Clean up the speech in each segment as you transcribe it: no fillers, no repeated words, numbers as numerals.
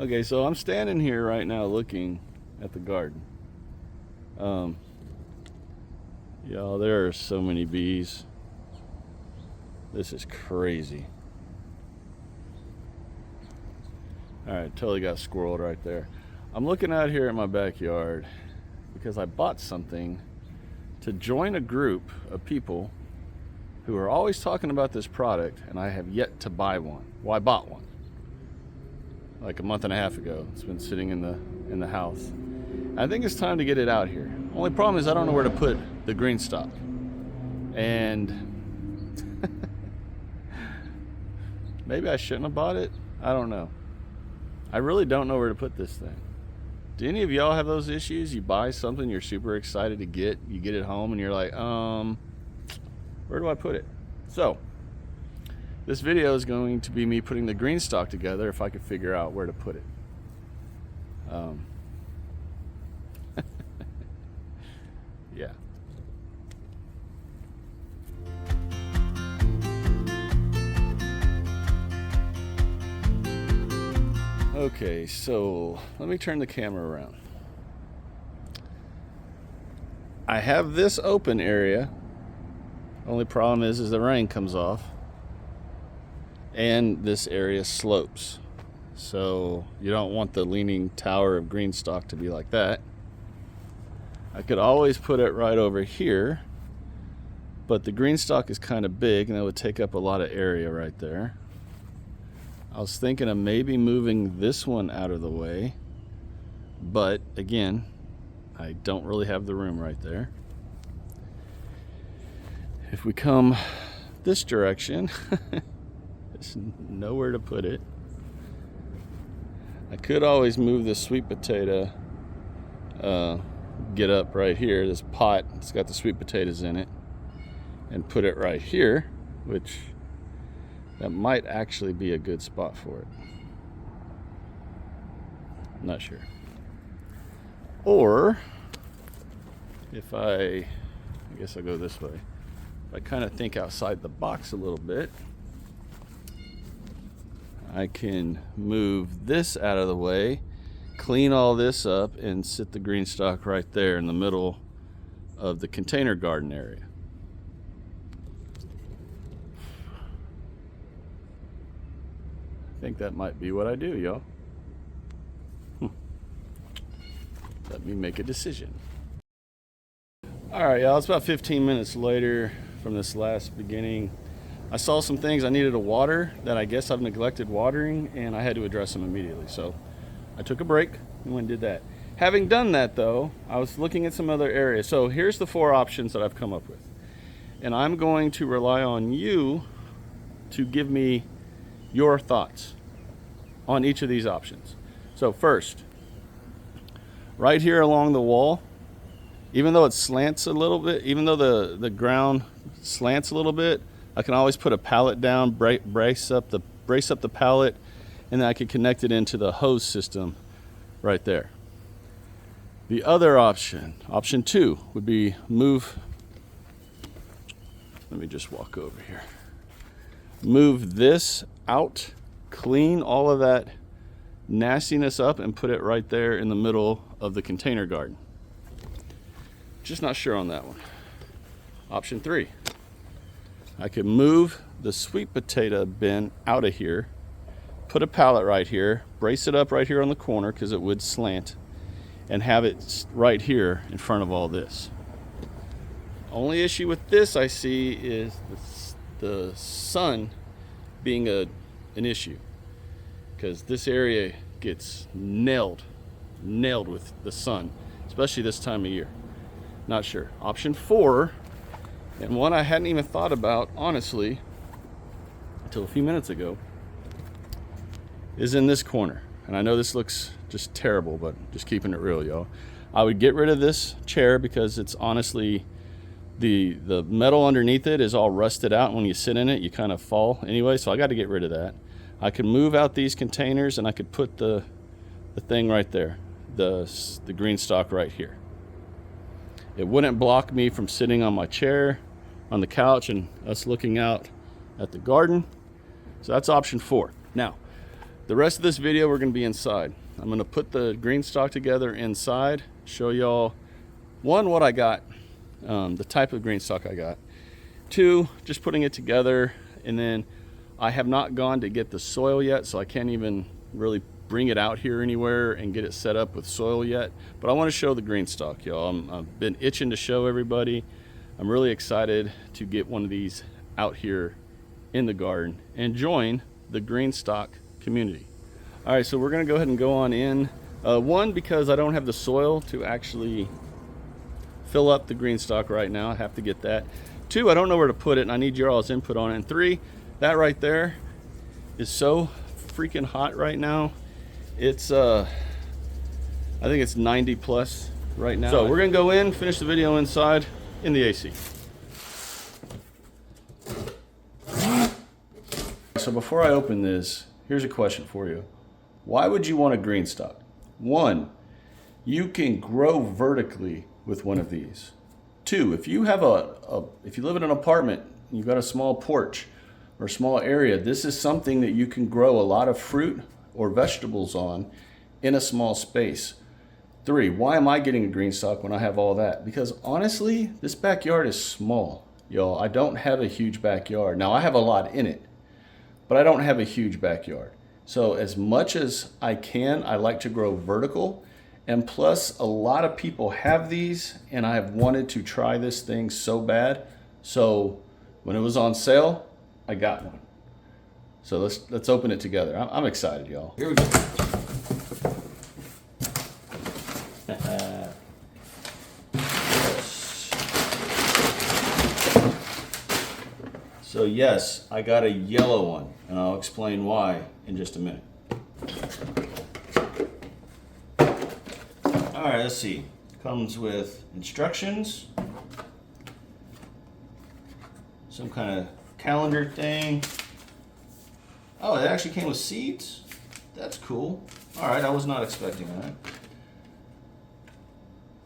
Okay, so I'm standing here right now looking at the garden. Y'all, there are so many bees. This is crazy. Alright, totally got squirreled right there. I'm looking out here in my backyard because I bought something to join a group of people who are always talking about this product, and I have yet to buy one. Well, I bought one like a month and a half ago. It's been sitting in the house. I think it's time to get it out here. Only problem is I don't know where to put the GreenStalk. And maybe I shouldn't have bought it. I don't know. I really don't know where to put this thing. Do any of y'all have those issues? You buy something you're super excited to get, you get it home and you're like, where do I put it? So this video is going to be me putting the GreenStalk together if I could figure out where to put it. Yeah. Okay, so let me turn the camera around. I have this open area. Only problem is the rain comes off and this area slopes. So you don't want the leaning tower of GreenStalk to be like that. I could always put it right over here, but the GreenStalk is kind of big and that would take up a lot of area right there. I was thinking of maybe moving this one out of the way, but again, I don't really have the room right there. If we come this direction, there's nowhere to put it. I could always move this sweet potato get up right here, this pot, it's got the sweet potatoes in it, and put it right here, which that might actually be a good spot for it. Not sure. Or if I guess I'll go this way. If I kind of think outside the box a little bit, I can move this out of the way, clean all this up, and sit the GreenStalk right there in the middle of the container garden area. I think that might be what I do, y'all. Let me make a decision. All right, y'all, it's about 15 minutes later from this last beginning. I saw some things I needed to water that I guess I've neglected watering, and I had to address them immediately. So I took a break and went and did that. Having done that, though, I was looking at some other areas. So here's the 4 options that I've come up with. And I'm going to rely on you to give me your thoughts on each of these options. So first, right here along the wall, even though it slants a little bit, even though the ground slants a little bit, I can always put a pallet down, brace up the pallet, and then I can connect it into the hose system right there. The other option, option 2, would be move. Let me just walk over here. Move this out, clean all of that nastiness up, and put it right there in the middle of the container garden. Just not sure on that one. Option 3, I could move the sweet potato bin out of here, put a pallet right here, brace it up right here on the corner because it would slant, and have it right here in front of all this. Only issue with this I see is the sun being an issue, because this area gets nailed with the sun, especially this time of year. Not sure. Option 4, and one I hadn't even thought about honestly until a few minutes ago, is in this corner. And I know this looks just terrible, but just keeping it real, y'all. I would get rid of this chair because it's honestly, the metal underneath it is all rusted out. When you sit in it, you kind of fall anyway, so I got to get rid of that. I could move out these containers and I could put the thing right there, the GreenStalk right here. It wouldn't block me from sitting on my chair on the couch and us looking out at the garden. So that's option 4. Now, The rest of this video, we're gonna be inside. I'm gonna put the GreenStalk together inside, show y'all, one, what I got, the type of GreenStalk I got. Two, just putting it together, and then I have not gone to get the soil yet, so I can't even really bring it out here anywhere and get it set up with soil yet. But I wanna show the GreenStalk, y'all. I've been itching to show everybody. I'm really excited to get one of these out here in the garden and join the GreenStalk community. All right, so we're gonna go ahead and go on in. One, because I don't have the soil to actually fill up the GreenStalk right now. I have to get that. Two, I don't know where to put it, and I need your all's input on it. And three, that right there is so freaking hot right now. It's I think it's 90 plus right now. So we're gonna go in, finish the video inside in the AC. So before I open this, here's a question for you. Why would you want a GreenStalk? One, you can grow vertically with one of these. Two, if you have if you live in an apartment, you've got a small porch or a small area, this is something that you can grow a lot of fruit or vegetables on in a small space. Three, why am I getting a GreenStalk when I have all that? Because honestly, this backyard is small, y'all. I don't have a huge backyard. Now I have a lot in it, but I don't have a huge backyard. So as much as I can, I like to grow vertical. And plus, a lot of people have these, and I have wanted to try this thing so bad. So when it was on sale, I got one. So let's open it together. I'm excited, y'all. Here we go. So yes, I got a yellow one, and I'll explain why in just a minute. All right, let's see. Comes with instructions, some kind of calendar thing. Oh, it actually came with seeds? That's cool. All right, I was not expecting that.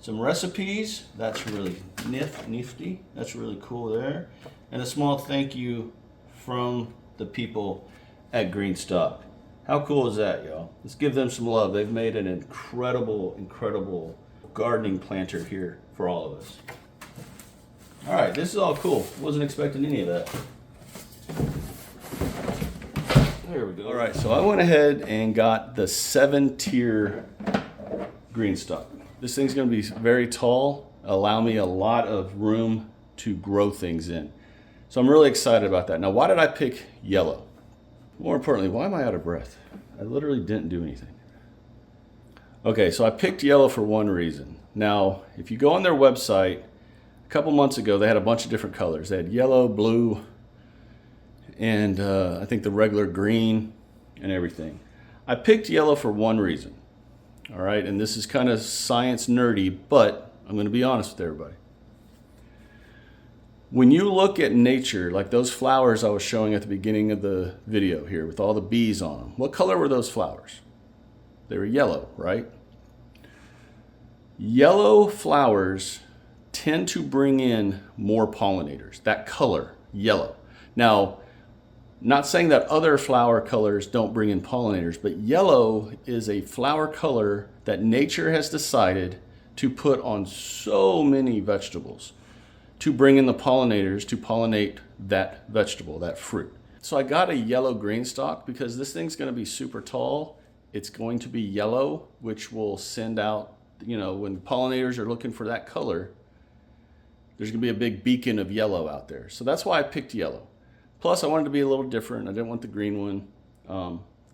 Some recipes, that's really nifty. That's really cool there. And a small thank you from the people at GreenStalk. How cool is that, y'all? Let's give them some love. They've made an incredible gardening planter here for all of us. All right, this is all cool. Wasn't expecting any of that. There we go. All right, so I went ahead and got the 7-tier GreenStalk. This thing's gonna be very tall, allow me a lot of room to grow things in. So I'm really excited about that. Now, why did I pick yellow? More importantly, why am I out of breath? I literally didn't do anything. Okay, so I picked yellow for one reason. Now, if you go on their website, a couple months ago, they had a bunch of different colors. They had yellow, blue, and I think the regular green and everything. I picked yellow for one reason. All right, and this is kind of science nerdy, but I'm gonna be honest with everybody. When you look at nature, like those flowers I was showing at the beginning of the video here with all the bees on them, what color were those flowers? They were yellow, right? Yellow flowers tend to bring in more pollinators, that color, yellow. Now, not saying that other flower colors don't bring in pollinators, but yellow is a flower color that nature has decided to put on so many vegetables to bring in the pollinators to pollinate that vegetable, that fruit. So I got a yellow GreenStalk because this thing's gonna be super tall. It's going to be yellow, which will send out, you know, when pollinators are looking for that color, there's gonna be a big beacon of yellow out there. So that's why I picked yellow. Plus I wanted to be a little different. I didn't want the green one,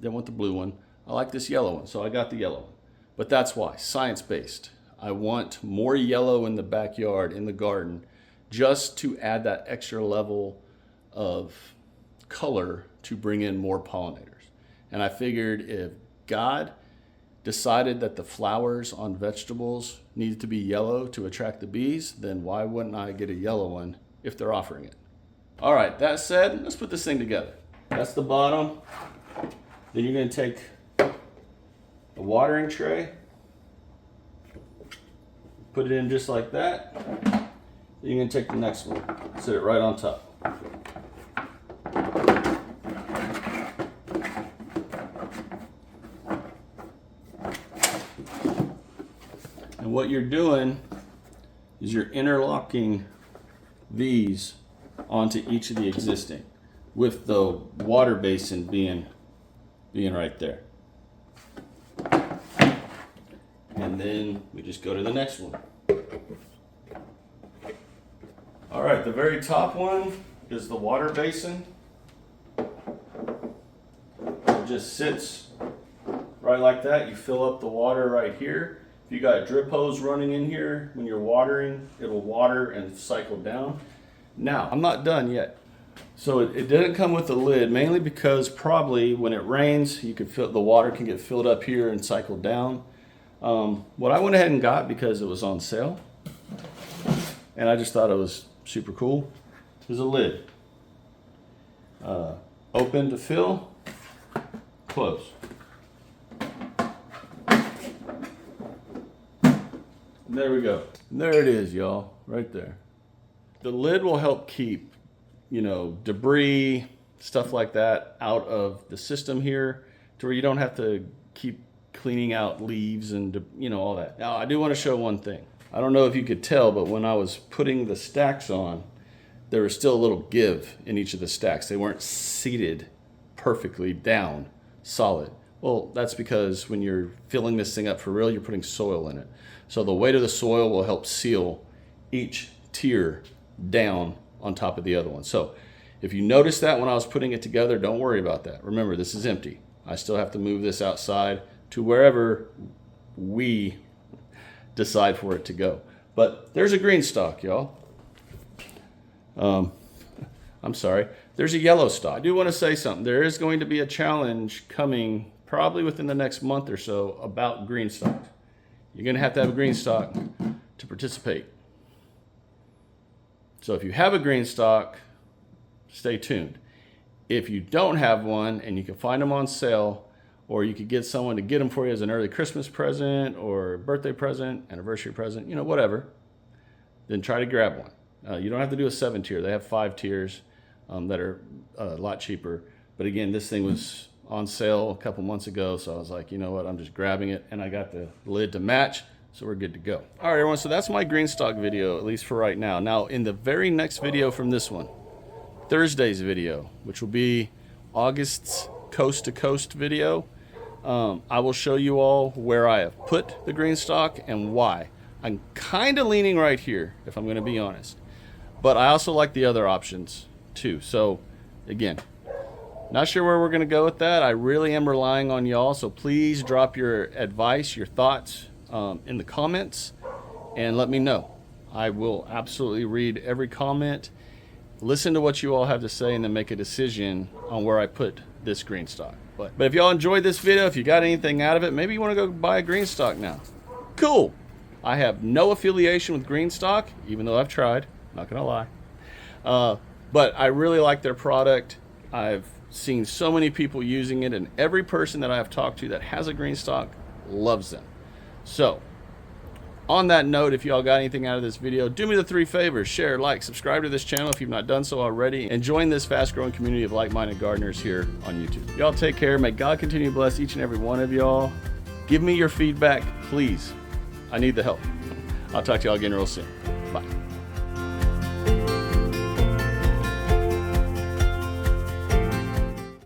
didn't want the blue one. I like this yellow one, so I got the yellow one. But that's why, science-based. I want more yellow in the backyard, in the garden, just to add that extra level of color to bring in more pollinators. And I figured if God decided that the flowers on vegetables needed to be yellow to attract the bees, then why wouldn't I get a yellow one if they're offering it? All right, that said, let's put this thing together. That's the bottom. Then you're gonna take a watering tray, put it in just like that. Then you're gonna take the next one, set it right on top. And what you're doing is you're interlocking these onto each of the existing, with the water basin being right there. And then we just go to the next one. All right, the very top one is the water basin. It just sits right like that. You fill up the water right here. If you got a drip hose running in here, when you're watering, it will water and cycle down. Now, I'm not done yet. So it didn't come with a lid, mainly because probably when it rains, you could feel the water can get filled up here and cycle down. What I went ahead and got, because it was on sale, and I just thought it was super cool, is a lid. Open to fill, close. And there we go. And there it is, y'all, right there. The lid will help keep, debris, stuff like that out of the system here, to where you don't have to keep cleaning out leaves and, all that. Now, I do want to show one thing. I don't know if you could tell, but when I was putting the stacks on, there was still a little give in each of the stacks. They weren't seated perfectly down, solid. Well, that's because when you're filling this thing up for real, you're putting soil in it. So the weight of the soil will help seal each tier down on top of the other one. So if you notice that when I was putting it together, don't worry about that. Remember, this is empty. I still have to move this outside to wherever we decide for it to go. But there's a GreenStalk, y'all. I'm sorry. There's a yellow stalk. I do want to say something. There is going to be a challenge coming probably within the next month or so about GreenStalk. You're going to have a GreenStalk to participate. So if you have a GreenStalk, stay tuned. If you don't have one and you can find them on sale, or you could get someone to get them for you as an early Christmas present or birthday present, anniversary present, whatever, then try to grab one. You don't have to do a 7-tier. They have 5 tiers that are a lot cheaper. But again, this thing was on sale a couple months ago, so I was like, you know what, I'm just grabbing it, and I got the lid to match, so we're good to go. All right, everyone, so that's my GreenStalk video, at least for right now. Now, in the very next video from this one, Thursday's video, which will be August's coast to coast video, I will show you all where I have put the GreenStalk and why. I'm kind of leaning right here, if I'm going to be honest, but I also like the other options too. So again, not sure where we're going to go with that. I really am relying on y'all, so please drop your advice, your thoughts in the comments, and let me know. I will absolutely read every comment, listen to what you all have to say, and then make a decision on where I put this GreenStalk. But if y'all enjoyed this video, if you got anything out of it, maybe you want to go buy a GreenStalk now. Cool. I have no affiliation with GreenStalk, even though I've tried, not gonna lie. But I really like their product. I've seen so many people using it, and every person that I've talked to that has a GreenStalk loves them. So on that note, if y'all got anything out of this video, do me the 3 favors: share, like, subscribe to this channel if you've not done so already, and join this fast-growing community of like-minded gardeners here on YouTube. Y'all take care. May God continue to bless each and every one of y'all. Give me your feedback, please. I need the help. I'll talk to y'all again real soon.